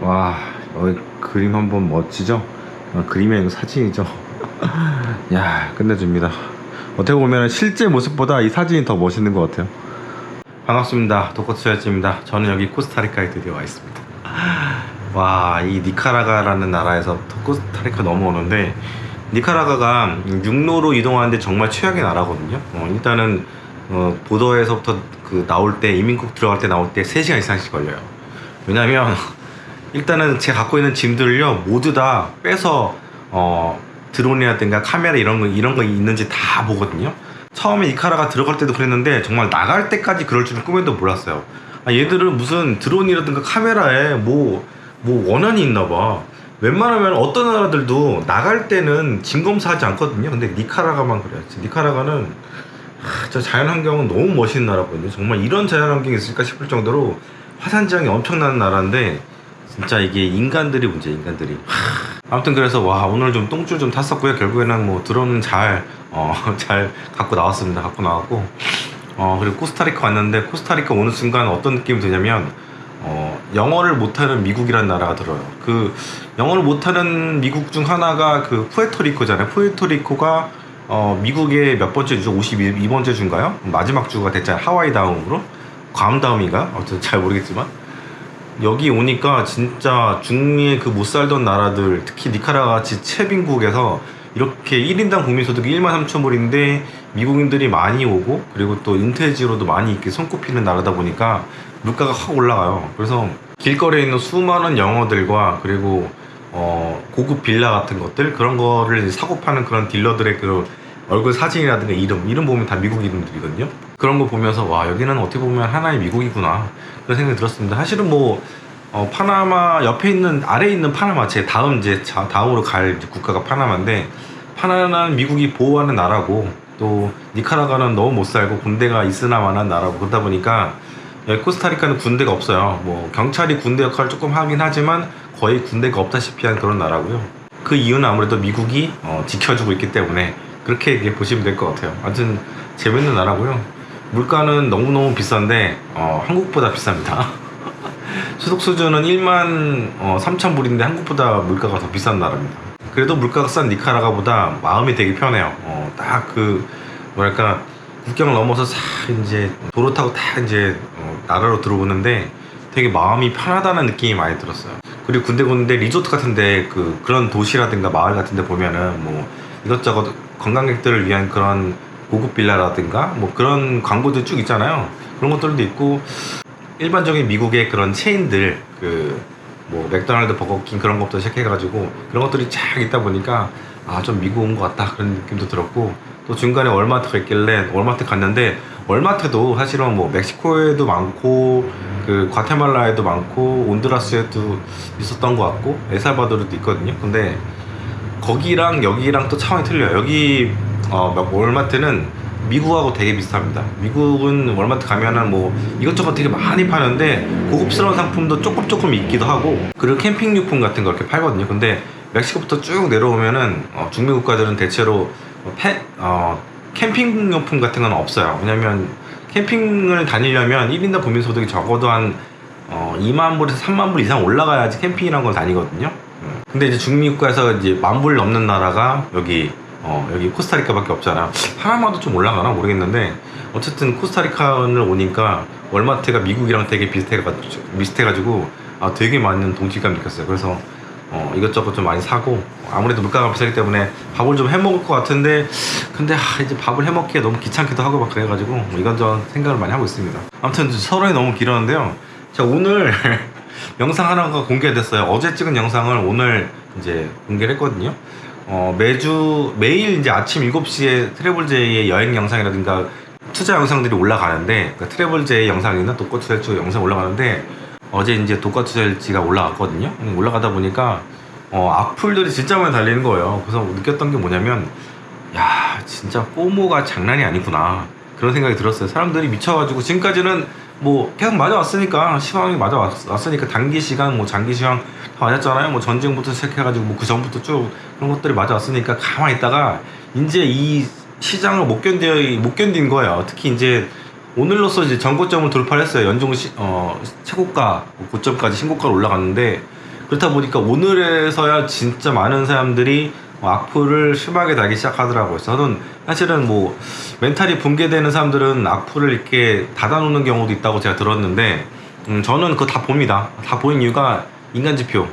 와, 여기 그림 한번 멋지죠? 그림이 아니고 사진이죠. 야, 끝내줍니다. 어떻게 보면 실제 모습보다 이 사진이 더 멋있는 것 같아요. 반갑습니다. 도커트셔츠입니다. 저는 여기 코스타리카에 드디어 와 있습니다. 와, 이 니카라과라는 나라에서 코스타리카 넘어오는데, 니카라과가 육로로 이동하는데 정말 최악의 나라거든요. 일단은 보더에서부터 그 나올 때, 이민국 들어갈 때 나올 때 3시간 이상씩 걸려요. 왜냐면 일단은 제가 갖고 있는 짐들을요 모두 다 빼서 드론이라든가 카메라 이런 거 있는지 다 보거든요. 처음에 이카라가 들어갈 때도 그랬는데 정말 나갈 때까지 그럴 줄은 꿈에도 몰랐어요. 얘들은 무슨 드론이라든가 카메라에 뭐 원한이 있나 봐. 웬만하면 어떤 나라들도 나갈 때는 짐 검사하지 않거든요. 근데 니카라과만 그래요. 니카라과는 저 자연환경은 너무 멋있는 나라거든요. 정말 이런 자연환경이 있을까 싶을 정도로 화산지형이 엄청난 나라인데, 진짜 이게 인간들이 문제예요, 인간들이. 아무튼 그래서 와, 오늘 좀 똥줄 좀 탔었고요. 결국에는 뭐 드론은 잘 갖고 나왔습니다. 갖고 나왔고, 그리고 코스타리카 왔는데, 코스타리카 오는 순간 어떤 느낌이 드냐면, 영어를 못하는 미국이라는 나라가 들어요. 그 영어를 못하는 미국 중 하나가 그 푸에르토리코잖아요. 푸에르토리코가 미국의 몇 번째 주죠? 52번째 주인가요? 마지막 주가 됐잖아요. 하와이 다음으로. 괌 다음인가? 아무튼 잘 모르겠지만, 여기 오니까 진짜 중미에 그 못 살던 나라들, 특히 니카라과 같이 채빈국에서 이렇게 1인당 국민소득이 13,000불인데 미국인들이 많이 오고, 그리고 또 인테지로도 많이 이렇게 손꼽히는 나라다 보니까 물가가 확 올라가요. 그래서 길거리에 있는 수많은 영어들과, 그리고 고급 빌라 같은 것들, 그런 거를 사고 파는 그런 딜러들의 그 얼굴 사진이라든가 이름 보면 다 미국 이름들이거든요. 그런 거 보면서 와, 여기는 어떻게 보면 하나의 미국이구나, 그런 생각이 들었습니다. 사실은 파나마 옆에 있는, 아래에 있는 파나마, 제 다음으로 갈 국가가 파나마인데, 파나마는 미국이 보호하는 나라고, 또 니카라과는 너무 못 살고 군대가 있으나마나 나라고, 그러다 보니까 여기 코스타리카는 군대가 없어요. 경찰이 군대 역할을 조금 하긴 하지만 거의 군대가 없다시피 한 그런 나라고요. 그 이유는 아무래도 미국이 지켜주고 있기 때문에 그렇게 보시면 될 것 같아요. 아무튼 재밌는 나라고요. 물가는 너무너무 비싼데 한국보다 비쌉니다. 소득 수준은 13,000불인데 한국보다 물가가 더 비싼 나라입니다. 그래도 물가가 싼 니카라과보다 마음이 되게 편해요. 딱 뭐랄까, 국경을 넘어서 싹 이제 도로 타고 딱 이제 나라로 들어오는데 되게 마음이 편하다는 느낌이 많이 들었어요. 그리고 군데 리조트 같은데 그런 도시라든가 마을 같은데 보면은 이것저것 관광객들을 위한 그런 고급 빌라라든가 그런 광고도 쭉 있잖아요. 그런 것들도 있고, 일반적인 미국의 그런 체인들, 맥도날드, 버거킹 그런 것부터 시작해가지고 그런 것들이 쫙 있다 보니까 좀 미국 온 것 같다, 그런 느낌도 들었고, 또 중간에 월마트가 있길래 월마트 갔는데, 월마트도 사실은 멕시코에도 많고, 과테말라에도 많고, 온두라스에도 있었던 것 같고, 엘살바도르도 있거든요. 근데 거기랑 여기랑 또 차원이 틀려요. 여기 월마트는 미국하고 되게 비슷합니다. 미국은 월마트 가면은 이것저것 되게 많이 파는데 고급스러운 상품도 조금 있기도 하고, 그리고 캠핑용품 같은 거 이렇게 팔거든요. 근데 멕시코부터 쭉 내려오면은 중미 국가들은 대체로 캠핑용품 같은 건 없어요. 왜냐면 캠핑을 다니려면 1인당 국민소득이 적어도 한 2만 불에서 3만 불 이상 올라가야지 캠핑이라는 걸 다니거든요. 근데 이제 중미 국가에서 이제 10,000불 넘는 나라가 여기 코스타리카밖에 없잖아. 파나마도 좀 올라가나 모르겠는데, 어쨌든 코스타리카를 오니까 월마트가 미국이랑 되게 비슷해가지고 되게 많은 동질감 느꼈어요. 그래서 이것저것 좀 많이 사고, 아무래도 물가가 비싸기 때문에 밥을 좀 해먹을 것 같은데, 근데 이제 밥을 해먹기가 너무 귀찮기도 하고 그래가지고 이런저런 생각을 많이 하고 있습니다. 아무튼 서론이 너무 길었는데요. 제가 오늘 영상 하나가 공개됐어요. 어제 찍은 영상을 오늘 이제 공개를 했거든요. 매일 이제 아침 7시에 트래블제이의 여행 영상이라든가 투자 영상들이 올라가는데, 트래블제이 영상이나 독거투자일지 영상 올라가는데, 어제 이제 독거투자일지가 올라갔거든요. 올라가다 보니까 악플들이 진짜 많이 달리는 거예요. 그래서 느꼈던 게 뭐냐면, 야, 진짜 포모가 장난이 아니구나, 그런 생각이 들었어요. 사람들이 미쳐가지고 지금까지는 계속 맞아왔으니까, 시황이 맞아왔으니까, 단기 시간, 장기 시황 다 맞았잖아요. 전쟁부터 시작해가지고 그 전부터 쭉 그런 것들이 맞아왔으니까 가만히 있다가 이제 이 시장을 못 견딘 거예요. 특히 이제 오늘로써 이제 전고점을 돌파했어요. 연중 최고가, 고점까지 신고가로 올라갔는데, 그렇다 보니까 오늘에서야 진짜 많은 사람들이 악플을 심하게 달기 시작하더라고요. 저는 사실은 뭐 멘탈이 붕괴되는 사람들은 악플을 이렇게 닫아놓는 경우도 있다고 제가 들었는데, 저는 그거 다 봅니다. 다 보는 이유가 인간지표.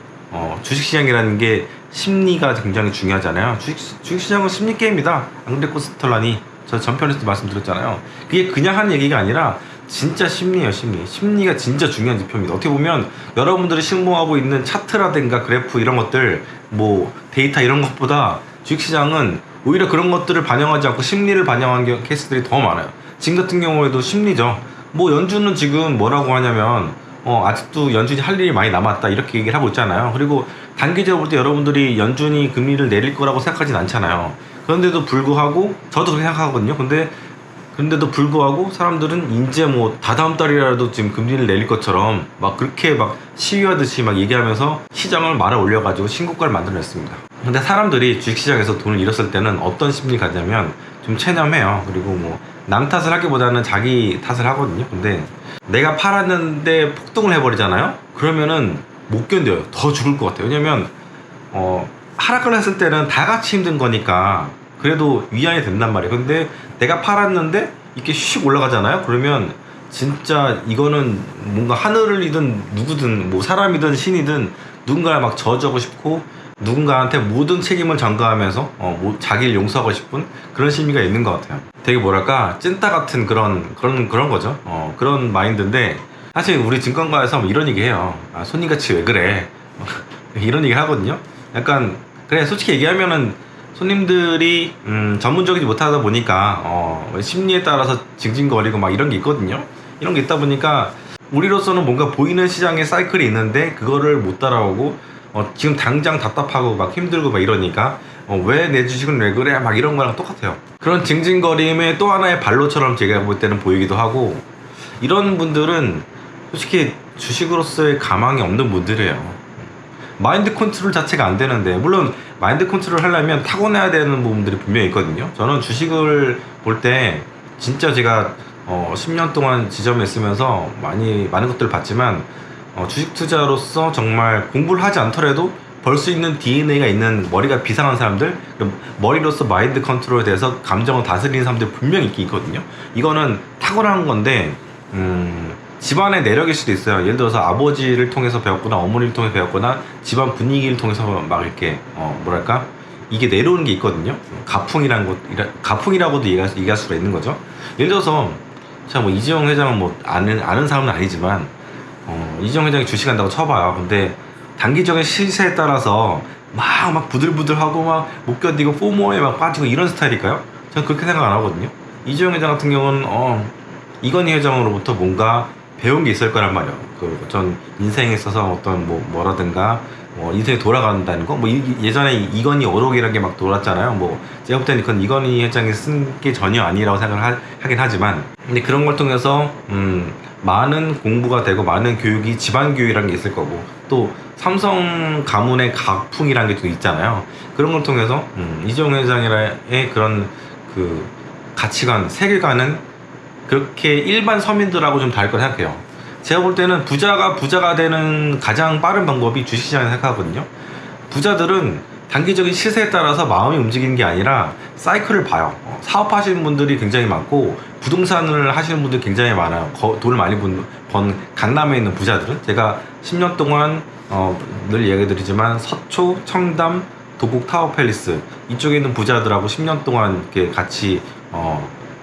주식시장이라는 게 심리가 굉장히 중요하잖아요. 주식시장은 심리게임이다. 안 그래, 코스털라니? 저 전편에서도 말씀드렸잖아요. 그게 그냥 하는 얘기가 아니라 진짜 심리예요. 심리가 진짜 중요한 지표입니다. 어떻게 보면 여러분들이 신봉하고 있는 차트라든가 그래프 이런 것들, 뭐 데이터 이런 것보다 주식시장은 오히려 그런 것들을 반영하지 않고 심리를 반영한 케이스들이 더 많아요. 지금 같은 경우에도 심리죠. 뭐 연준은 지금 뭐라고 하냐면 아직도 연준이 할 일이 많이 남았다 이렇게 얘기를 하고 있잖아요. 그리고 단기적으로 볼 때 여러분들이 연준이 금리를 내릴 거라고 생각하진 않잖아요. 그런데도 불구하고 저도 그렇게 생각하거든요. 근데도 불구하고 사람들은 이제 뭐 다다음 달이라도 지금 금리를 내릴 것처럼 막 그렇게 막 시위하듯이 막 얘기하면서 시장을 말아 올려가지고 신고가를 만들어냈습니다. 근데 사람들이 주식시장에서 돈을 잃었을 때는 어떤 심리가 가냐면 좀 체념해요. 그리고 뭐 남 탓을 하기보다는 자기 탓을 하거든요. 근데 내가 팔았는데 폭등을 해버리잖아요. 그러면은 못 견뎌요. 더 죽을 것 같아요. 왜냐면 하락을 했을 때는 다 같이 힘든 거니까 그래도 위안이 된단 말이에요. 근데 내가 팔았는데 이렇게 슉 올라가잖아요. 그러면 진짜 이거는 뭔가 하늘이든 누구든 뭐 사람이든 신이든 누군가를 막 저주하고 싶고 누군가한테 모든 책임을 전가하면서 자기를 용서하고 싶은 그런 심리가 있는 것 같아요. 되게 뭐랄까 찐따 같은 그런 거죠. 그런 마인드인데 사실 우리 증권가에서 뭐 이런 얘기 해요. 손님같이 왜 그래? 이런 얘기 하거든요. 약간 그래 솔직히 얘기하면은 손님들이 전문적이지 못하다 보니까 심리에 따라서 징징거리고 막 이런 게 있거든요. 이런 게 있다 보니까 우리로서는 뭔가 보이는 시장의 사이클이 있는데 그거를 못 따라오고 지금 당장 답답하고 막 힘들고 막 이러니까 왜 내 주식은 왜 그래? 막 이런 거랑 똑같아요. 그런 징징거림의 또 하나의 발로처럼 제가 볼 때는 보이기도 하고, 이런 분들은 솔직히 주식으로서의 가망이 없는 분들이에요. 마인드 컨트롤 자체가 안 되는데, 물론 마인드 컨트롤 하려면 타고나야 되는 부분들이 분명히 있거든요. 저는 주식을 볼 때 진짜 제가 10년 동안 지점에 있으면서 많은 것들을 봤지만 주식 투자로서 정말 공부를 하지 않더라도 벌 수 있는 DNA가 있는 머리가 비상한 사람들, 머리로서 마인드 컨트롤에 대해서 감정을 다스리는 사람들 분명히 있거든요. 이거는 타고난 건데 집안의 내력일 수도 있어요. 예를 들어서 아버지를 통해서 배웠거나 어머니를 통해서 배웠거나 집안 분위기를 통해서 막 이렇게 뭐랄까 이게 내려오는 게 있거든요. 가풍이라고도 얘기할 수가 있는 거죠. 예를 들어서 제가 뭐 이재용 회장은 뭐 아는 사람은 아니지만 이재용 회장이 주식한다고 쳐봐요. 근데 단기적인 시세에 따라서 막 부들부들하고 막 못 견디고 포모에 막 빠지고 이런 스타일일까요? 저는 그렇게 생각 안 하거든요. 이재용 회장 같은 경우는 이건희 회장으로부터 뭔가 배운 게 있을 거란 말이에요. 전 인생에 있어서 어떤 뭐라든가 인생이 돌아간다는 거, 예전에 이건희 어록이라는 게 막 돌았잖아요. 제가 볼 때는 그건 이건희 회장이 쓴 게 전혀 아니라고 생각을 하긴 하지만, 근데 그런 걸 통해서 많은 공부가 되고 많은 교육이 집안 교육이라는 게 있을 거고, 또 삼성 가문의 가풍이라는 게 또 있잖아요. 그런 걸 통해서 이재용 회장의 그런 그 가치관, 세계관은 그렇게 일반 서민들하고 좀 다를 거라 생각해요. 제가 볼 때는 부자가 되는 가장 빠른 방법이 주식시장에 생각하거든요. 부자들은 단기적인 시세에 따라서 마음이 움직이는 게 아니라 사이클을 봐요. 사업하시는 분들이 굉장히 많고 부동산을 하시는 분들이 굉장히 많아요. 돈을 많이 번 강남에 있는 부자들은, 제가 10년 동안 늘 얘기 드리지만 서초, 청담, 도곡 타워팰리스 이쪽에 있는 부자들하고 10년 동안 이렇게 같이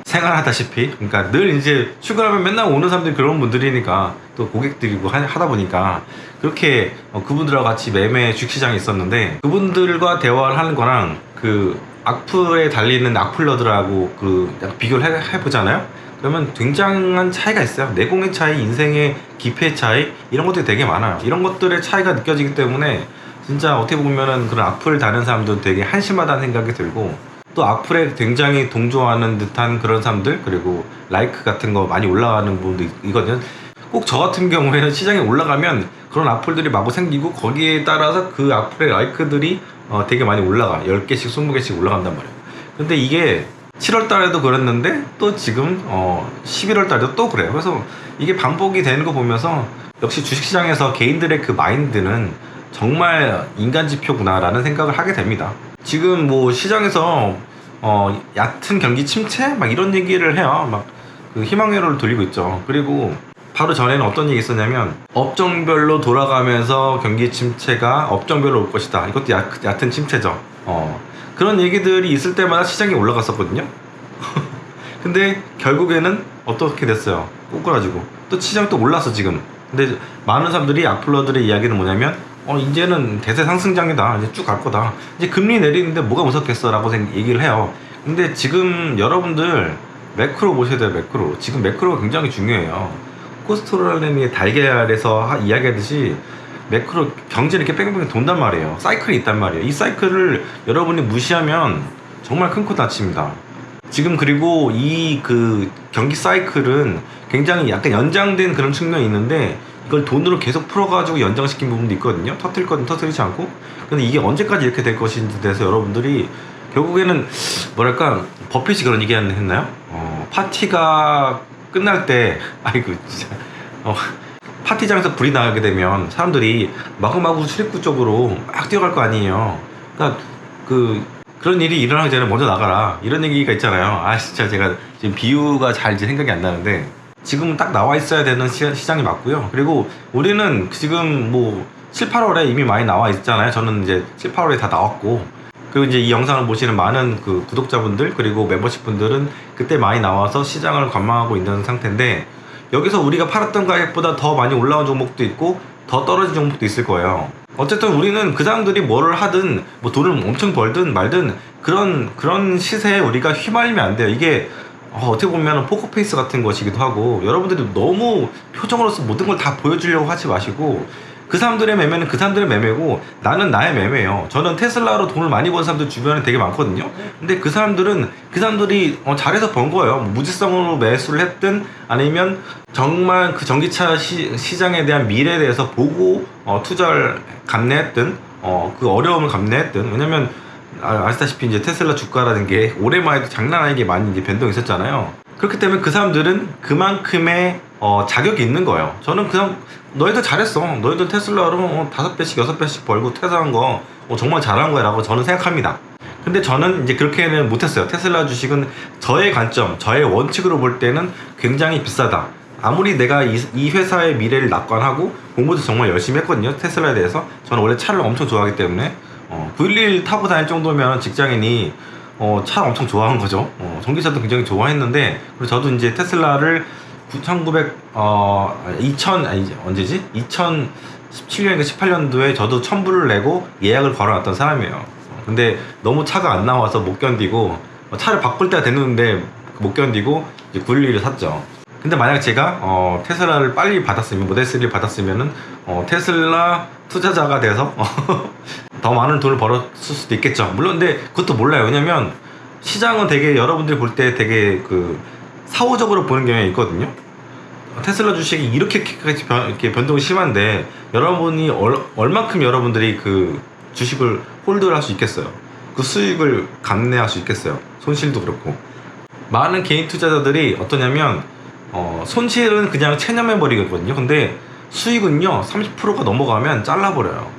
생활하다시피, 그러니까 늘 이제 출근하면 맨날 오는 사람들이 그런 분들이니까 또 고객들이고 하다 보니까 그렇게 그분들하고 같이 매매 주식시장에 있었는데, 그분들과 대화를 하는 거랑 그 악플에 달리는 악플러들하고 약간 비교를 해보잖아요. 그러면 굉장한 차이가 있어요. 내공의 차이, 인생의 깊이의 차이, 이런 것들이 되게 많아요. 이런 것들의 차이가 느껴지기 때문에 진짜 어떻게 보면은 그런 악플을 다는 사람도 되게 한심하다는 생각이 들고, 또 악플에 굉장히 동조하는 듯한 그런 사람들, 그리고 라이크 같은 거 많이 올라가는 부분도 있거든요. 꼭 저 같은 경우에는 시장에 올라가면 그런 악플들이 마구 생기고 거기에 따라서 그 악플의 라이크들이 되게 많이 올라가, 10개씩 20개씩 올라간단 말이에요. 근데 이게 7월 달에도 그랬는데 또 지금 11월 달에도 또 그래요. 그래서 이게 반복이 되는 거 보면서 역시 주식시장에서 개인들의 그 마인드는 정말 인간 지표구나라는 생각을 하게 됩니다. 지금 뭐 시장에서 얕은 경기 침체 막 이런 얘기를 해요. 막 그 희망회로를 돌리고 있죠. 그리고 바로 전에는 어떤 얘기 있었냐면 업종별로 돌아가면서 경기 침체가 업종별로 올 것이다. 이것도 얕은 침체죠. 그런 얘기들이 있을 때마다 시장이 올라갔었거든요. 근데 결국에는 어떻게 됐어요? 꼬꾸라지고 또 시장 또 올랐어 지금. 근데 많은 사람들이 악플러들의 이야기는 뭐냐면 이제는 대세 상승장이다. 이제 쭉 갈 거다. 이제 금리 내리는데 뭐가 무섭겠어 라고 얘기를 해요. 근데 지금 여러분들 매크로 보셔야 돼요. 매크로. 지금 매크로가 굉장히 중요해요. 코스트로라는 달걀에서 이야기하듯이 매크로 경제는 이렇게 뺑뺑뺑 돈단 말이에요. 사이클이 있단 말이에요. 이 사이클을 여러분이 무시하면 정말 큰 코 다칩니다. 지금 그리고 이 그 경기 사이클은 굉장히 약간 연장된 그런 측면이 있는데 이걸 돈으로 계속 풀어가지고 연장시킨 부분도 있거든요. 터뜨릴 건 터뜨리지 않고. 근데 이게 언제까지 이렇게 될 것인지 대해서 여러분들이 결국에는 뭐랄까 버핏이 그런 얘기 했나요? 파티가 끝날 때 아이고 진짜 파티장에서 불이 나게 되면 사람들이 마구마구 출입구 쪽으로 막 뛰어갈 거 아니에요. 그러니까 그런 일이 일어나기 전에 먼저 나가라 이런 얘기가 있잖아요. 진짜 제가 지금 비유가 잘 이제 생각이 안 나는데 지금은 딱 나와 있어야 되는 시장이 맞고요. 그리고 우리는 지금 뭐 7, 8월에 이미 많이 나와 있잖아요. 저는 이제 7, 8월에 다 나왔고, 그리고 이제 이 영상을 보시는 많은 그 구독자분들 그리고 멤버십 분들은 그때 많이 나와서 시장을 관망하고 있는 상태인데, 여기서 우리가 팔았던 가격보다 더 많이 올라온 종목도 있고 더 떨어진 종목도 있을 거예요. 어쨌든 우리는 그 사람들이 뭐를 하든 뭐 돈을 엄청 벌든 말든 그런 시세에 우리가 휘말리면 안 돼요. 이게 어떻게 보면 포커페이스 같은 것이기도 하고, 여러분들이 너무 표정으로서 모든 걸 다 보여주려고 하지 마시고, 그 사람들의 매매는 그 사람들의 매매고 나는 나의 매매예요. 저는 테슬라로 돈을 많이 번 사람들 주변에 되게 많거든요. 근데 그 사람들이 잘해서 번 거예요. 무지성으로 매수를 했든 아니면 정말 그 전기차 시장에 대한 미래에 대해서 보고 투자를 감내했든 그 어려움을 감내했든. 왜냐면 아시다시피 이제 테슬라 주가라는 게 올해만 해도 장난 아니게 많이 이제 변동이 있었잖아요. 그렇기 때문에 그 사람들은 그만큼의 자격이 있는 거예요. 저는 그냥 너희들 잘했어. 너희들 테슬라로 5배씩 6배씩 벌고 퇴사한 거 정말 잘한 거야 라고 저는 생각합니다. 근데 저는 이제 그렇게는 못했어요. 테슬라 주식은 저의 관점, 저의 원칙으로 볼 때는 굉장히 비싸다. 아무리 내가 이 회사의 미래를 낙관하고 공부도 정말 열심히 했거든요. 테슬라에 대해서. 저는 원래 차를 엄청 좋아하기 때문에 911 타고 다닐 정도면 직장인이 차 엄청 좋아하는 거죠. 전기차도 굉장히 좋아했는데, 그리고 저도 이제 테슬라를 2017년인가 18년도에 저도 1000불을 내고 예약을 걸어놨던 사람이에요. 근데 너무 차가 안 나와서 못 견디고 차를 바꿀 때가 됐는데 못 견디고 이제 911을 샀죠. 근데 만약 제가 테슬라를 빨리 받았으면, 모델 3를 받았으면은 테슬라 투자자가 돼서 더 많은 돈을 벌었을 수도 있겠죠. 물론 근데 그것도 몰라요. 왜냐면 시장은 되게 여러분들이 볼 때 되게 사후적으로 보는 경향이 있거든요. 테슬라 주식이 이렇게 변동이 심한데 여러분이 얼만큼 여러분들이 그 주식을 홀드를 할 수 있겠어요? 그 수익을 감내할 수 있겠어요? 손실도 그렇고. 많은 개인 투자자들이 어떠냐면 손실은 그냥 체념해버리거든요. 근데 수익은요 30%가 넘어가면 잘라버려요.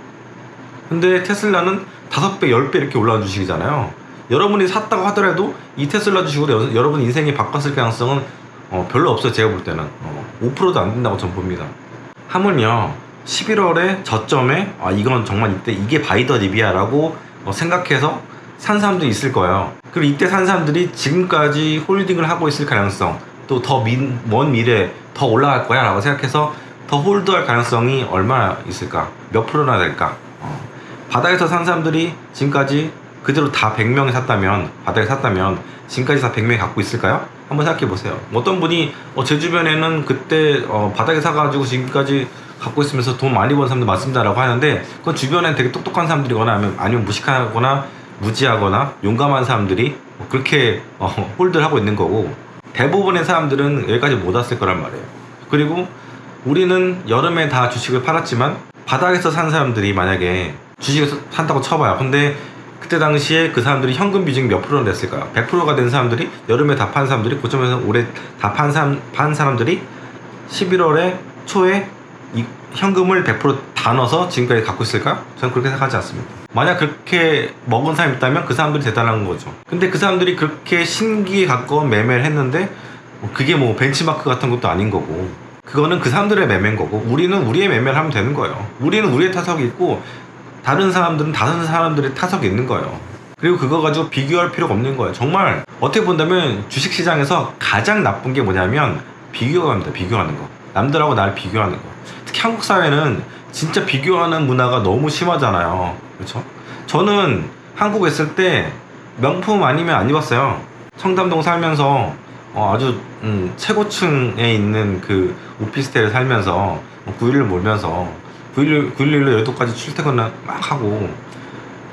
근데 테슬라는 5배, 10배 이렇게 올라온 주식이잖아요. 여러분이 샀다고 하더라도 이 테슬라 주식으로 여러분 인생이 바꿨을 가능성은 별로 없어요. 제가 볼 때는 5%도 안 된다고 저는 봅니다. 하물며 11월에 저점에 이건 정말 이게 바이더 립이야 라고 생각해서 산 사람들이 있을 거예요. 그리고 이때 산 사람들이 지금까지 홀딩을 하고 있을 가능성, 또 더 먼 미래에 더 올라갈 거야 라고 생각해서 더 홀드할 가능성이 얼마나 있을까? 몇 프로나 될까? 바닥에서 산 사람들이 지금까지 그대로 다 100명이 샀다면, 바닥에 샀다면 지금까지 다 100명이 갖고 있을까요? 한번 생각해 보세요. 어떤 분이 제 주변에는 그때 바닥에 사가지고 지금까지 갖고 있으면서 돈 많이 번 사람들 많습니다 라고 하는데, 그건 주변에 되게 똑똑한 사람들이거나 아니면 무식하거나 무지하거나 용감한 사람들이 그렇게 홀드를 하고 있는 거고, 대부분의 사람들은 여기까지 못 왔을 거란 말이에요. 그리고 우리는 여름에 다 주식을 팔았지만 바닥에서 산 사람들이 만약에 주식을 산다고 쳐봐요. 근데 그때 당시에 그 사람들이 현금 비중이 몇 프로나 됐을까요? 100%가 된 사람들이, 여름에 다 판 사람들이, 고점에서 올해 다 판 사람들이 11월에 초에 이 현금을 100% 다 다 넣어서 지금까지 갖고 있을까? 저는 그렇게 생각하지 않습니다. 만약 그렇게 먹은 사람이 있다면 그 사람들이 대단한 거죠. 근데 그 사람들이 그렇게 신기에 가까운 매매를 했는데 그게 뭐 벤치마크 같은 것도 아닌 거고, 그거는 그 사람들의 매매인 거고, 우리는 우리의 매매를 하면 되는 거예요. 우리는 우리의 타석이 있고 다른 사람들은 다른 사람들의 타석이 있는 거예요. 그리고 그거 가지고 비교할 필요가 없는 거예요. 정말 어떻게 본다면 주식시장에서 가장 나쁜 게 뭐냐면 비교합니다. 비교하는 거. 남들하고 나를 비교하는 거. 특히 한국 사회는 진짜 비교하는 문화가 너무 심하잖아요. 그렇죠? 저는 한국에 있을 때 명품 아니면 안 입었어요. 청담동 살면서 아주 최고층에 있는 그 오피스텔에 살면서 911을 몰면서 911로 여의도까지 출퇴근을 막 하고,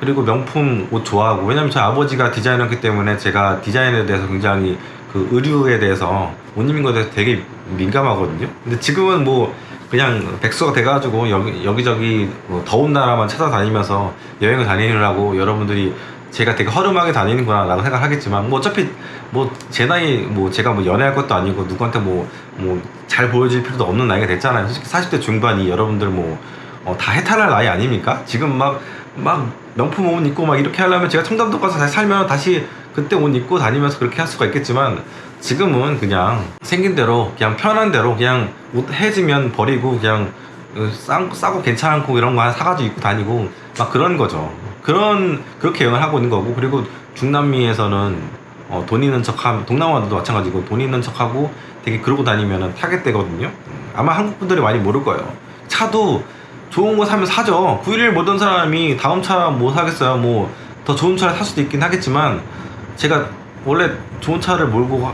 그리고 명품 옷 좋아하고, 왜냐면 저희 아버지가 디자이너였기 때문에 제가 디자인에 대해서 굉장히 그 의류에 대해서 옷 입는 거에 대해서 되게 민감하거든요. 근데 지금은 뭐 그냥 백수가 돼가지고 여기저기 뭐 더운 나라만 찾아다니면서 여행을 다니느라고 여러분들이 제가 되게 허름하게 다니는구나 라고 생각하겠지만, 뭐 어차피 뭐 제 나이, 뭐 제가 뭐 연애할 것도 아니고 누구한테 뭐 잘 보여줄 필요도 없는 나이가 됐잖아요. 솔직히 40대 중반이 여러분들 뭐 다 해탈할 나이 아닙니까? 지금 막 명품 옷 입고 막 이렇게 하려면 제가 청담동 가서 다시 살면 다시 그때 옷 입고 다니면서 그렇게 할 수가 있겠지만, 지금은 그냥 생긴 대로 그냥 편한 대로 그냥 옷 해지면 버리고 그냥 싸고 괜찮고 이런 거 하나 사가지고 입고 다니고 막 그런 거죠. 그렇게 여행을 하고 있는 거고, 그리고 중남미에서는 돈 있는 척하면, 동남아도 마찬가지고 돈 있는 척하고 되게 그러고 다니면은 타겟되거든요. 아마 한국 분들이 많이 모를 거예요. 차도 좋은 거 사면 사죠. 911 모던 사람이 다음 차 뭐 사겠어요. 뭐 더 좋은 차를 살 수도 있긴 하겠지만, 제가 원래 좋은 차를 몰고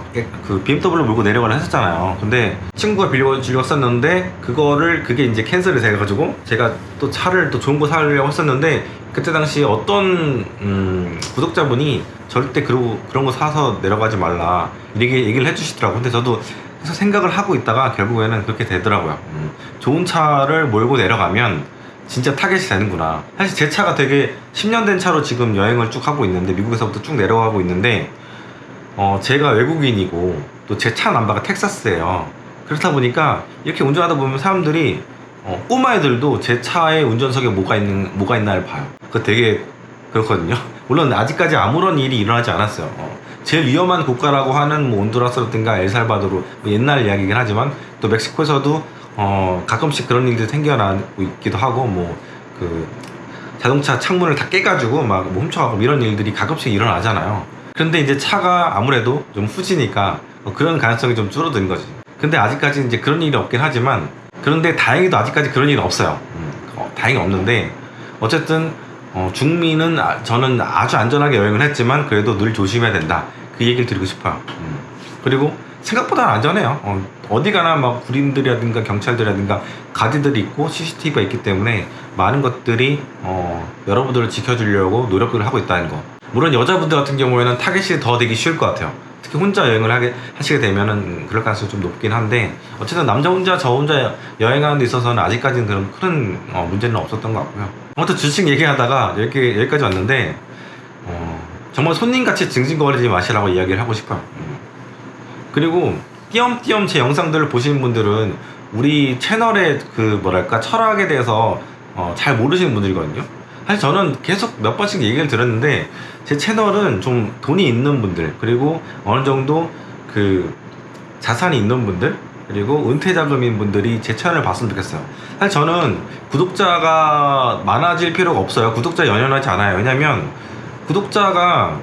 그 BMW 몰고 내려가려 했었잖아요. 근데 친구가 빌려주려고 했었는데 그게 이제 캔슬이 돼가지고 제가 또 차를 또 좋은 거 사려고 했었는데, 그때 당시 어떤 구독자분이 절대 그런 거 사서 내려가지 말라 이렇게 얘기를 해주시더라고요. 근데 저도 그래서 생각을 하고 있다가 결국에는 그렇게 되더라고요. 좋은 차를 몰고 내려가면 진짜 타겟이 되는구나. 사실 제 차가 되게 10년 된 차로 지금 여행을 쭉 하고 있는데, 미국에서부터 쭉 내려가고 있는데, 제가 외국인이고 또 제 차 남바가 텍사스예요. 그렇다 보니까 이렇게 운전하다 보면 사람들이 꼬마애들도 제 차에 운전석에 뭐가 있나를 봐요. 그거 되게 그렇거든요. 물론 아직까지 아무런 일이 일어나지 않았어요. 제일 위험한 국가라고 하는 뭐 온두라스라든가 엘살바도르, 뭐 옛날 이야기긴 하지만, 또 멕시코에서도 가끔씩 그런 일들이 생겨나고 있기도 하고, 뭐 그 자동차 창문을 다 깨가지고 막 뭐 훔쳐가고 이런 일들이 가끔씩 일어나잖아요. 그런데 이제 차가 아무래도 좀 후지니까 그런 가능성이 좀 줄어든 거지. 근데 아직까지 이제 그런 일이 없긴 하지만, 그런데 다행히도 아직까지 그런 일은 없어요. 다행히 없는데, 어쨌든 중미는 저는 아주 안전하게 여행을 했지만 그래도 늘 조심해야 된다, 그 얘기를 드리고 싶어요. 그리고 생각보다 안전해요. 어디 가나 막 군인들이라든가 경찰들이라든가 가드들이 있고 CCTV가 있기 때문에 많은 것들이 여러분들을 지켜주려고 노력을 하고 있다는 거. 물론 여자분들 같은 경우에는 타겟이 더 되기 쉬울 것 같아요. 특히 혼자 여행을 하시게 되면은 그럴 가능성이 좀 높긴 한데, 어쨌든 남자 혼자 저 혼자 여행하는 데 있어서는 아직까지는 그런 큰 문제는 없었던 것 같고요. 아무튼 주식 얘기하다가 여기까지 왔는데, 정말 손님같이 징징거리지 마시라고 이야기를 하고 싶어요. 그리고 띄엄띄엄 제 영상들을 보시는 분들은 우리 채널의 그 뭐랄까 철학에 대해서 잘 모르시는 분들이거든요. 사실 저는 계속 몇 번씩 얘기를 들었는데, 제 채널은 좀 돈이 있는 분들, 그리고 어느 정도 그 자산이 있는 분들, 그리고 은퇴 자금인 분들이 제 채널을 봤으면 좋겠어요. 사실 저는 구독자가 많아질 필요가 없어요. 구독자 연연하지 않아요. 왜냐면 구독자가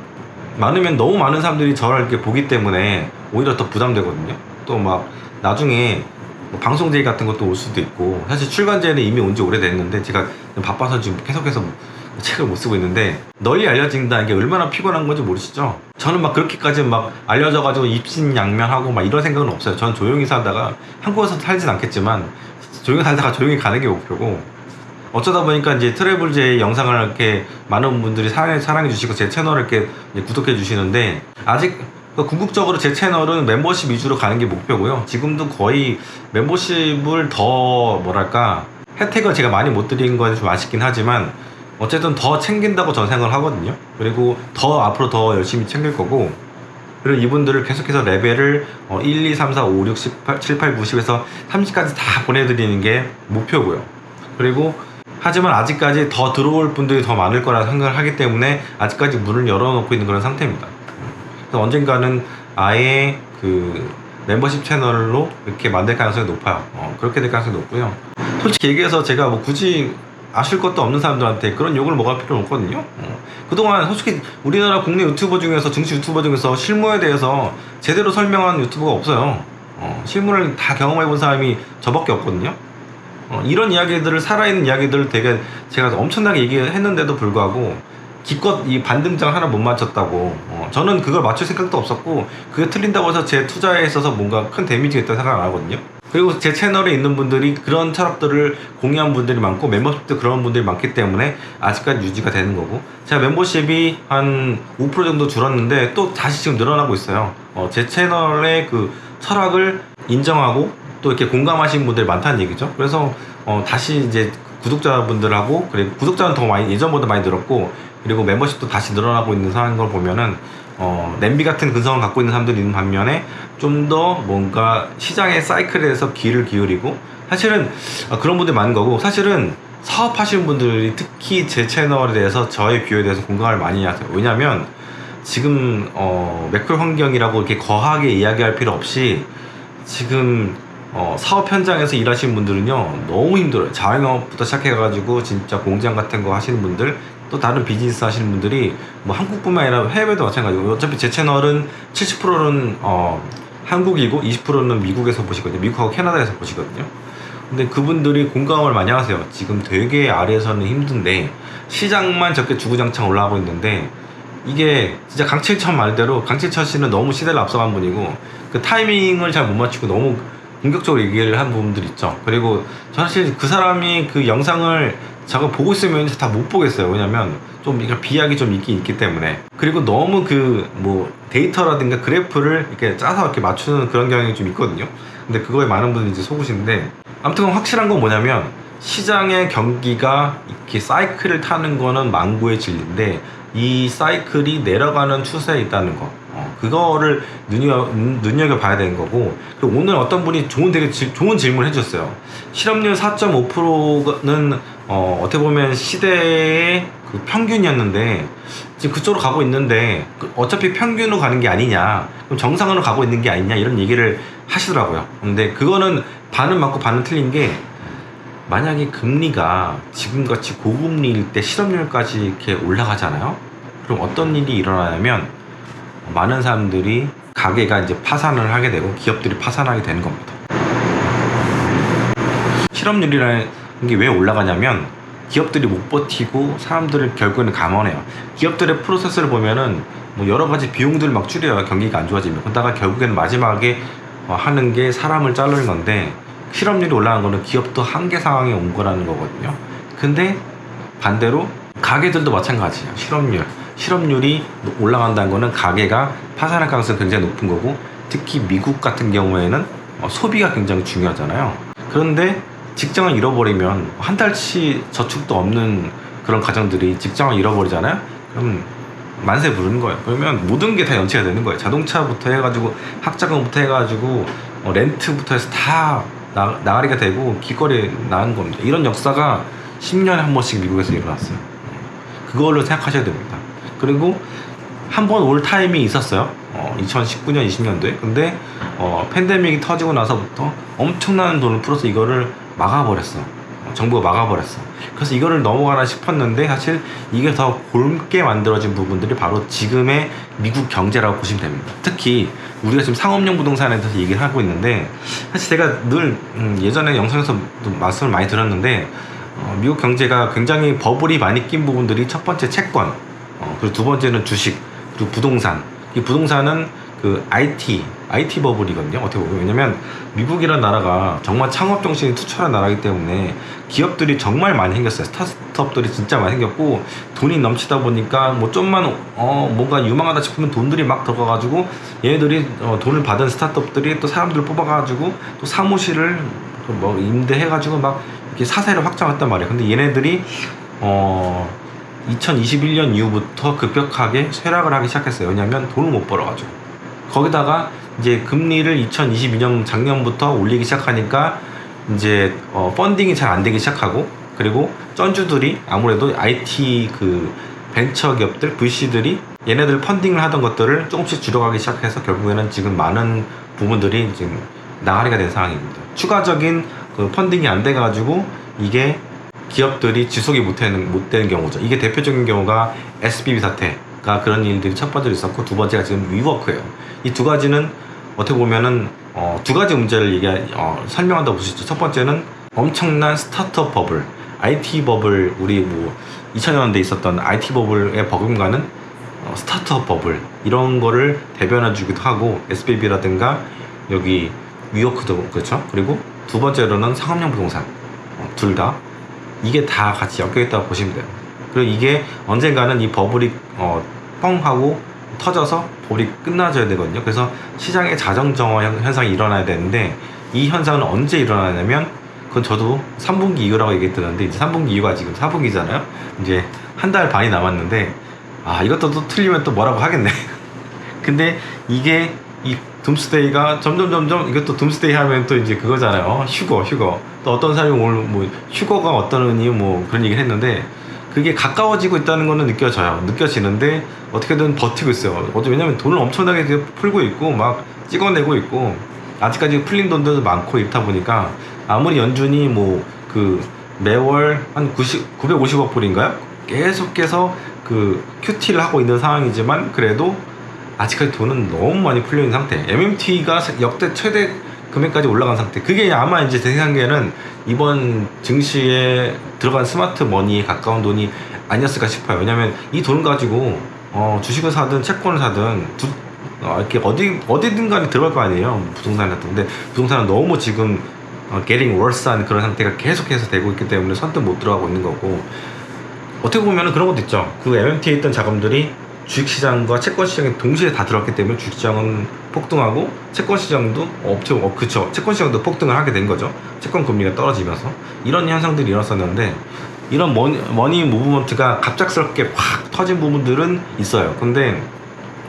많으면 너무 많은 사람들이 저를 이렇게 보기 때문에 오히려 더 부담되거든요. 또 막 나중에 뭐 방송 제의 같은 것도 올 수도 있고, 사실 출간 제의는 이미 온 지 오래됐는데 제가 바빠서 지금 계속해서 책을 못 쓰고 있는데, 널리 알려진다는 게 얼마나 피곤한 건지 모르시죠? 저는 막 그렇게까지 막 알려져가지고 입신양면하고 막 이런 생각은 없어요. 저는 조용히 살다가, 한국에서 살진 않겠지만 조용히 살다가 조용히 가는 게 목표고, 어쩌다 보니까 이제 트래블제의 영상을 이렇게 많은 분들이 사랑해 주시고 제 채널을 이렇게 구독해 주시는데, 아직 궁극적으로 제 채널은 멤버십 위주로 가는 게 목표고요. 지금도 거의 멤버십을 더 뭐랄까 혜택을 제가 많이 못 드린 건 좀 아쉽긴 하지만, 어쨌든 더 챙긴다고 저는 생각을 하거든요. 그리고 더 앞으로 더 열심히 챙길 거고, 그리고 이분들을 계속해서 레벨을 1, 2, 3, 4, 5, 6, 7, 8, 9, 10에서 30까지 다 보내드리는 게 목표고요. 그리고 하지만 아직까지 더 들어올 분들이 더 많을 거라 생각을 하기 때문에 아직까지 문을 열어놓고 있는 그런 상태입니다. 그래서 언젠가는 아예 그 멤버십 채널로 이렇게 만들 가능성이 높아요. 그렇게 될 가능성이 높고요. 솔직히 얘기해서 제가 뭐 굳이 아실 것도 없는 사람들한테 그런 욕을 먹을 필요는 없거든요. 그동안 솔직히 우리나라 국내 유튜버 중에서, 증시 유튜버 중에서 실무에 대해서 제대로 설명한 유튜버가 없어요. 실무를 다 경험해 본 사람이 저밖에 없거든요. 이런 이야기들을, 살아있는 이야기들을 되게 제가 엄청나게 얘기했는데도 불구하고 기껏 이 반등장 하나 못 맞췄다고, 저는 그걸 맞출 생각도 없었고 그게 틀린다고 해서 제 투자에 있어서 뭔가 큰 데미지가 있다고 생각 안 하거든요. 그리고 제 채널에 있는 분들이 그런 철학들을 공유한 분들이 많고 멤버십도 그런 분들이 많기 때문에 아직까지 유지가 되는 거고, 제가 멤버십이 한 5% 정도 줄었는데 또 다시 지금 늘어나고 있어요. 제 채널의 그 철학을 인정하고 또 이렇게 공감하시는 분들이 많다는 얘기죠. 그래서 다시 이제 구독자분들하고, 그리고 구독자는 더 많이, 예전보다 많이 늘었고, 그리고 멤버십도 다시 늘어나고 있는 상황인 걸 보면은 냄비 같은 근성을 갖고 있는 사람들이 있는 반면에 좀 더 뭔가 시장의 사이클에 대해서 귀를 기울이고, 사실은 그런 분들이 많은 거고, 사실은 사업하시는 분들이 특히 제 채널에 대해서, 저의 뷰에 대해서 공감을 많이 하세요. 왜냐면 지금 매크로 환경이라고 이렇게 거하게 이야기할 필요 없이 지금 사업 현장에서 일하시는 분들은요 너무 힘들어요. 자영업부터 시작해가지고 진짜 공장 같은 거 하시는 분들, 또 다른 비즈니스 하시는 분들이 뭐 한국뿐만 아니라 해외도 마찬가지고, 어차피 제 채널은 70%는 한국이고 20%는 미국에서 보시거든요. 미국하고 캐나다에서 보시거든요. 근데 그분들이 공감을 많이 하세요. 지금 되게 아래에서는 힘든데 시장만 저렇게 주구장창 올라가고 있는데, 이게 진짜 강칠천 말대로, 강칠천 씨는 너무 시대를 앞서간 분이고 그 타이밍을 잘 못 맞추고 너무 공격적으로 얘기를 한 부분들 있죠. 그리고 사실 그 사람이 그 영상을 제가 보고 있으면 다 못 보겠어요. 왜냐면 좀 비약이 좀 있기 때문에. 그리고 너무 그 뭐 데이터라든가 그래프를 이렇게 짜서 이렇게 맞추는 그런 경향이 좀 있거든요. 근데 그거에 많은 분들이 이제 속으시는데, 아무튼 확실한 건 뭐냐면 시장의 경기가 이렇게 사이클을 타는 거는 망구의 진리인데, 이 사이클이 내려가는 추세에 있다는 거, 그거를 눈여겨봐야 되는 거고. 그리고 오늘 어떤 분이 되게 좋은 질문을 해주셨어요. 실업률 4.5%는 어떻게 보면 시대의 그 평균이었는데 지금 그쪽으로 가고 있는데 어차피 평균으로 가는 게 아니냐, 그럼 정상으로 가고 있는 게 아니냐, 이런 얘기를 하시더라고요. 근데 그거는 반은 맞고 반은 틀린 게, 만약에 금리가 지금같이 고금리일 때 실업률까지 이렇게 올라가잖아요. 그럼 어떤 일이 일어나냐면 많은 사람들이, 가게가 이제 파산을 하게 되고 기업들이 파산하게 되는 겁니다. 실업률이라는 게 왜 올라가냐면 기업들이 못 버티고 사람들을 결국에는 감원해요. 기업들의 프로세스를 보면은 뭐 여러 가지 비용들을 막 줄여요. 경기가 안 좋아지면. 그러다가 결국에는 마지막에 하는 게 사람을 자르는 건데, 실업률이 올라간 거는 기업도 한계 상황에 온 거라는 거거든요. 근데 반대로 가게들도 마찬가지예요. 실업률이 올라간다는 거는 가게가 파산할 가능성이 굉장히 높은 거고, 특히 미국 같은 경우에는 소비가 굉장히 중요하잖아요. 그런데 직장을 잃어버리면 한 달치 저축도 없는 그런 가정들이 직장을 잃어버리잖아요. 그럼 만세 부르는 거예요. 그러면 모든 게 다 연체가 되는 거예요. 자동차부터 해가지고 학자금부터 해가지고 렌트부터 해서 다 나가리가 되고 길거리에 나간 겁니다. 이런 역사가 10년에 한 번씩 미국에서 일어났어요. 그걸로 생각하셔야 됩니다. 그리고 한 번 올 타임이 있었어요. 2019년 20년도에. 근데 팬데믹이 터지고 나서부터 엄청난 돈을 풀어서 이거를 막아버렸어. 정부가 막아버렸어. 그래서 이거를 넘어가나 싶었는데, 사실 이게 더 곪게 만들어진 부분들이 바로 지금의 미국 경제라고 보시면 됩니다. 특히 우리가 지금 상업용 부동산에 대해서 얘기를 하고 있는데, 사실 제가 늘 예전에 영상에서 말씀을 많이 드렸는데, 미국 경제가 굉장히 버블이 많이 낀 부분들이, 첫 번째 채권, 그리고 두 번째는 주식, 그리고 부동산. 이 부동산은 그 IT 버블이거든요. 어떻게 보면. 왜냐면 미국이라는 나라가 정말 창업 정신이 투철한 나라이기 때문에 기업들이 정말 많이 생겼어요. 스타트업들이 진짜 많이 생겼고, 돈이 넘치다 보니까 뭐 좀만 뭔가 유망하다 싶으면 돈들이 막 들어가가지고, 얘네들이 돈을 받은 스타트업들이 또 사람들을 뽑아가지고 또 사무실을 뭐 임대해가지고 막 이렇게 사세를 확장했단 말이에요. 근데 얘네들이 2021년 이후부터 급격하게 쇠락을 하기 시작했어요. 왜냐면 돈을 못 벌어가지고. 거기다가 이제 금리를 2022년 작년부터 올리기 시작하니까 이제 펀딩이 잘 안 되기 시작하고, 그리고 쩐주들이 아무래도 IT 그 벤처 기업들, VC들이 얘네들 펀딩을 하던 것들을 조금씩 줄여가기 시작해서 결국에는 지금 많은 부분들이 지금 나가리가 된 상황입니다. 추가적인 그 펀딩이 안 돼가지고 이게 기업들이 지속이 못 되는 경우죠. 이게 대표적인 경우가 SBB 사태가 그런 일들이 첫 번째로 있었고, 두 번째가 지금 위워크예요. 이 두 가지는 어떻게 보면은 두 가지 문제를 설명한다고 볼 수 있죠. 첫 번째는 엄청난 스타트업 버블, IT 버블, 우리 뭐 2000년대에 있었던 IT 버블에 버금가는 스타트업 버블, 이런 거를 대변해 주기도 하고, SBB라든가 여기 위워크도 그렇죠. 그리고 두 번째로는 상업용 부동산, 둘 다 이게 다 같이 엮여 있다고 보시면 돼요. 그리고 이게 언젠가는 이 버블이 뻥 하고 터져서 버블이 끝나줘야 되거든요. 그래서 시장의 자정정화 현상이 일어나야 되는데, 이 현상은 언제 일어나냐면, 그건 저도 3분기 이후라고 얘기했었는데, 이제 3분기 이후가 지금 4분기잖아요. 이제 한 달 반이 남았는데, 이것도 또 틀리면 또 뭐라고 하겠네. 근데 이게 이 둠스데이가 점점 이것도 둠스데이 하면 또 이제 그거잖아요. 휴거. 또 어떤 사람이 오늘 뭐 휴거가 어떤 의미 뭐 그런 얘기를 했는데, 그게 가까워지고 있다는 거는 느껴지는데 어떻게든 버티고 있어요. 왜냐면 돈을 엄청나게 풀고 있고 막 찍어내고 있고, 아직까지 풀린 돈들도 많고 이렇다 보니까, 아무리 연준이 뭐 그 매월 한 950억 불인가요? 계속해서 그 QT를 하고 있는 상황이지만, 그래도 아직까지 돈은 너무 많이 풀려 있는 상태. MMT가 역대 최대 금액까지 올라간 상태. 그게 아마 이제 제 생각에는 이번 증시에 들어간 스마트 머니에 가까운 돈이 아니었을까 싶어요. 왜냐면 이 돈 가지고 주식을 사든 채권을 사든 이렇게 어디든 간에 들어갈 거 아니에요. 부동산 같은. 근데 부동산은 너무 지금 getting worse한 그런 상태가 계속해서 되고 있기 때문에 선뜻 못 들어가고 있는 거고, 어떻게 보면은 그런 것도 있죠. 그 MMT에 있던 자금들이 주식시장과 채권시장에 동시에 다 들어왔기 때문에 주식시장은 폭등하고 채권시장도 그쵸, 채권시장도 폭등을 하게 된 거죠. 채권 금리가 떨어지면서 이런 현상들이 일어났었는데, 이런 머니 무브먼트가 갑작스럽게 확 터진 부분들은 있어요. 근데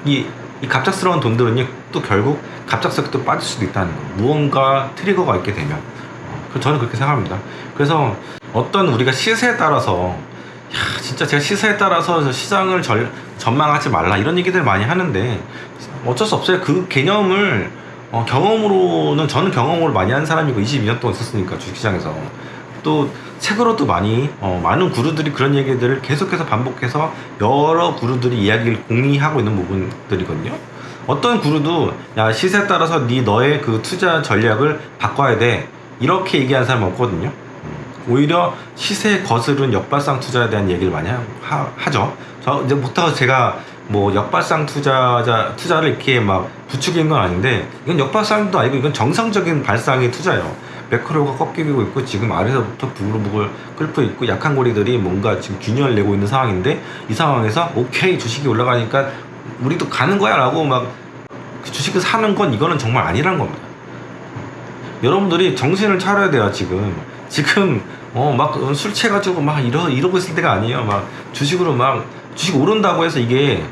이 갑작스러운 돈들은 또 결국 갑작스럽게 또 빠질 수도 있다는 거, 무언가 트리거가 있게 되면. 저는 그렇게 생각합니다. 그래서 어떤 우리가 시세에 따라서, 진짜 제가 시세에 따라서 시장을 전망하지 말라 이런 얘기들 많이 하는데, 어쩔 수 없어요. 그 개념을 경험으로는, 저는 경험으로 많이 한 사람이고 22년 동안 있었으니까 주식시장에서, 또 책으로도 많은 구루들이 그런 얘기들을 계속해서 반복해서 여러 구루들이 이야기를 공유하고 있는 부분들이거든요. 어떤 구루도 시세에 따라서 너의 그 투자 전략을 바꿔야 돼 이렇게 얘기하는 사람 없거든요. 오히려 시세에 거스른 역발상 투자에 대한 얘기를 많이 하죠. 이제 못하고 제가 뭐 역발상 투자를 이렇게 막 부추기는 건 아닌데, 이건 역발상도 아니고 이건 정상적인 발상의 투자예요. 매크로가 꺾이고 있고 지금 아래서부터 부글부글 끓고 있고 약한 고리들이 뭔가 지금 균열을 내고 있는 상황인데, 이 상황에서 오케이 주식이 올라가니까 우리도 가는 거야 라고 막 그 주식을 사는 건, 이거는 정말 아니란 겁니다. 여러분들이 정신을 차려야 돼요. 지금 막 술 취해가지고 막 이러고 있을 때가 아니에요. 막 주식 오른다고 해서 이게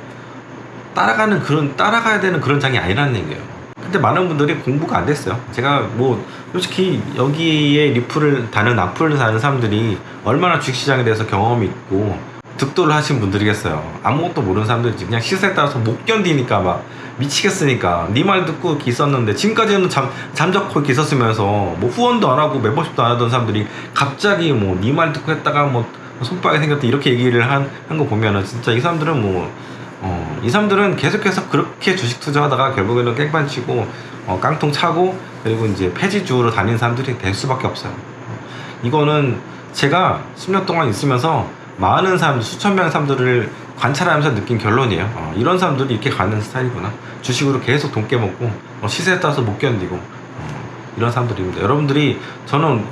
따라가야 되는 그런 장이 아니라는 얘기예요. 근데 많은 분들이 공부가 안 됐어요. 제가 뭐 솔직히 여기에 악플을 다는 사람들이 얼마나 주식시장에 대해서 경험이 있고 득도를 하신 분들이겠어요. 아무것도 모르는 사람들이 그냥 시세에 따라서 못 견디니까 막 미치겠으니까 네 말 듣고 이렇게 있었는데, 지금까지는 잠적고 이렇게 있었으면서 뭐 후원도 안 하고 멤버십도 안 하던 사람들이 갑자기 뭐 네 말 듣고 했다가 뭐 손바닥이 생겼다 이렇게 얘기를 한 거 보면은, 진짜 이 사람들은 이 사람들은 계속해서 그렇게 주식 투자하다가 결국에는 깽판 치고 깡통 차고, 그리고 이제 폐지주로 다니는 사람들이 될 수밖에 없어요. 이거는 제가 10년 동안 있으면서 많은 사람들, 수천 명의 사람들을 관찰하면서 느낀 결론이에요. 이런 사람들이 이렇게 가는 스타일이구나. 주식으로 계속 돈 깨먹고 시세에 따라서 못 견디고 이런 사람들입니다. 여러분들이, 저는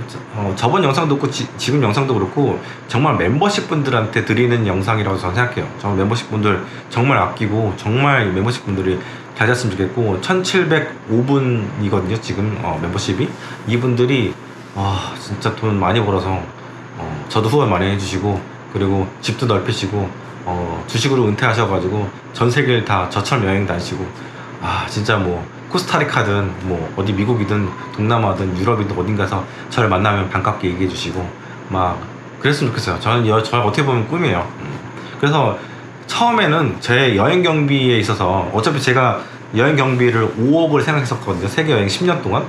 저번 영상도 그렇고 지금 영상도 그렇고 정말 멤버십 분들한테 드리는 영상이라고 저는 생각해요. 정말 멤버십 분들 정말 아끼고, 정말 멤버십 분들이 잘 됐으면 좋겠고, 1705분이거든요 지금 멤버십이. 이분들이 진짜 돈 많이 벌어서 저도 후원 많이 해주시고, 그리고 집도 넓히시고, 주식으로 은퇴하셔가지고 전 세계를 다 저처럼 여행 다니시고, 진짜 뭐 코스타리카든 뭐 어디 미국이든 동남아든 유럽이든 어딘가서 저를 만나면 반갑게 얘기해 주시고, 막 그랬으면 좋겠어요. 저 어떻게 보면 꿈이에요. 그래서 처음에는 제 여행 경비에 있어서 어차피 제가 여행 경비를 5억을 생각했었거든요. 세계 여행 10년 동안.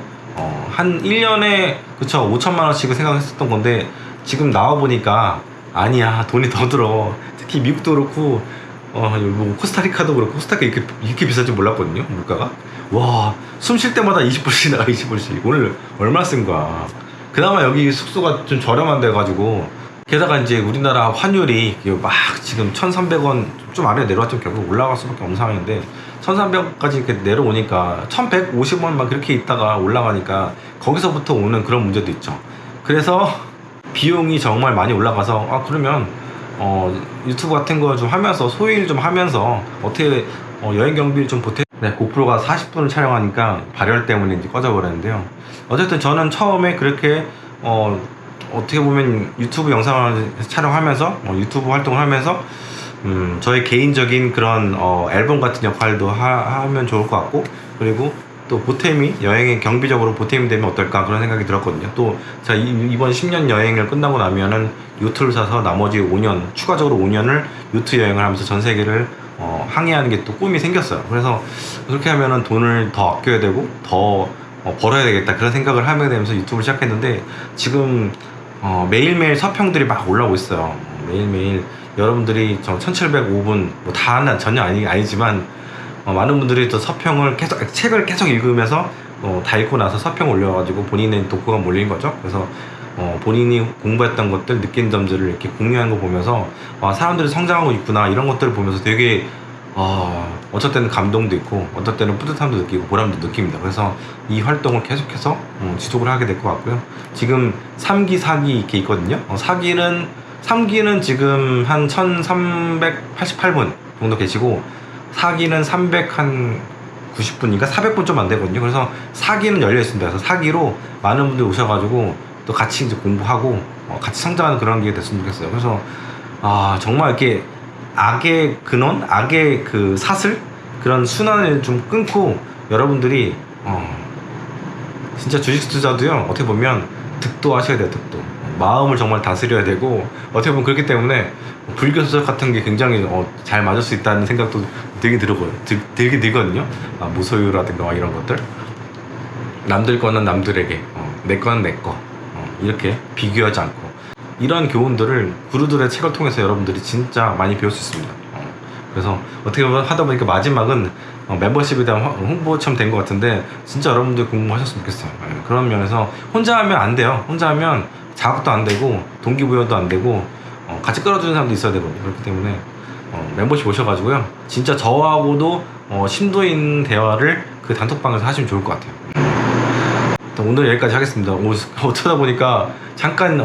한 1년에 그쵸 5천만 원씩을 생각했었던 건데 지금 나와 보니까 아니야, 돈이 더 들어. 특히 미국도 그렇고 뭐 코스타리카도 그렇고, 코스타리카 이렇게 비쌀 줄 몰랐거든요. 물가가. 와, 숨 쉴 때마다 20불씩 나가. 20불씩. 오늘 얼마 쓴 거야. 그나마 여기 숙소가 좀 저렴한 데 가지고, 게다가 이제 우리나라 환율이 막 지금 1,300원 좀 아래 내려왔죠. 결국 올라갈 수밖에 없는 상황인데 1,300원까지 이렇게 내려오니까 1,150원 막 그렇게 있다가 올라가니까 거기서부터 오는 그런 문제도 있죠. 그래서 비용이 정말 많이 올라가서 그러면 유튜브 같은 거 좀 하면서 소일 좀 하면서 어떻게 여행 경비를 좀 보태. 네, 고프로가 40분을 촬영하니까 발열 때문에 이제 꺼져버렸는데요. 어쨌든 저는 처음에 그렇게 어떻게 보면 유튜브 영상을 촬영하면서 유튜브 활동을 하면서 저의 개인적인 그런 앨범 같은 역할도 하면 좋을 것 같고, 그리고 또 보탬이 여행에 경비적으로 보탬이 되면 어떨까 그런 생각이 들었거든요. 또 제가 이번 10년 여행을 끝나고 나면은 요트를 사서 나머지 5년 추가적으로 5년을 요트 여행을 하면서 전 세계를 항해하는 게 또 꿈이 생겼어요. 그래서 그렇게 하면은 돈을 더 아껴야 되고 더 벌어야 되겠다 그런 생각을 하게 되면서 유튜브를 시작했는데, 지금 매일매일 서평들이 막 올라오고 있어요. 매일매일 여러분들이 1705분 다 전혀 아니지만 많은 분들이 또 서평을 계속, 책을 계속 읽으면서 다 읽고 나서 서평 올려가지고 본인의 독후가 몰린 거죠. 그래서 본인이 공부했던 것들, 느낀 점들을 이렇게 공유한 거 보면서 사람들이 성장하고 있구나 이런 것들을 보면서 되게 어쩔 때는 감동도 있고 어쩔 때는 뿌듯함도 느끼고 보람도 느낍니다. 그래서 이 활동을 계속해서 지속을 하게 될 것 같고요. 지금 3기, 4기 이렇게 있거든요. 3기는 지금 한 1388분 정도 계시고 4기는 390분인가 400분 좀 안 되거든요. 그래서 4기는 열려 있습니다. 그래서 4기로 많은 분들이 오셔가지고 또 같이 이제 공부하고 같이 성장하는 그런 기회가 됐으면 좋겠어요. 그래서 정말 이렇게 악의 근원, 악의 그 사슬, 그런 순환을 좀 끊고 여러분들이 진짜 주식 투자도요, 어떻게 보면 득도 하셔야 돼요. 득도. 마음을 정말 다스려야 되고, 어떻게 보면 그렇기 때문에 불교 수업 같은 게 굉장히 잘 맞을 수 있다는 생각도 되게 들거든요. 무소유라든가 이런 것들, 남들 거는 남들에게, 내 거는 내 거, 이렇게 비교하지 않고, 이런 교훈들을 구루들의 책을 통해서 여러분들이 진짜 많이 배울 수 있습니다. 그래서 어떻게 보면 하다 보니까 마지막은 멤버십에 대한 홍보처럼 된 것 같은데, 진짜 여러분들 공부하셨으면 좋겠어요. 그런 면에서 혼자 하면 안 돼요. 혼자 하면 자극도 안 되고 동기부여도 안 되고 같이 끌어주는 사람도 있어야 되거든요. 그렇기 때문에 멤버십 오셔가지고요, 진짜 저하고도 심도 있는 대화를 그 단톡방에서 하시면 좋을 것 같아요. 오늘 여기까지 하겠습니다. 어쩌다 보니까 잠깐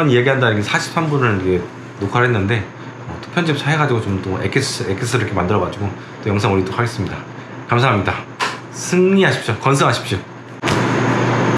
이야기한다는 게 43분을 녹화를 했는데 또 편집 해가지고 좀 또 엑기스를 이렇게 만들어가지고 또 영상 올리도록 하겠습니다. 감사합니다. 승리하십시오. 건승하십시오.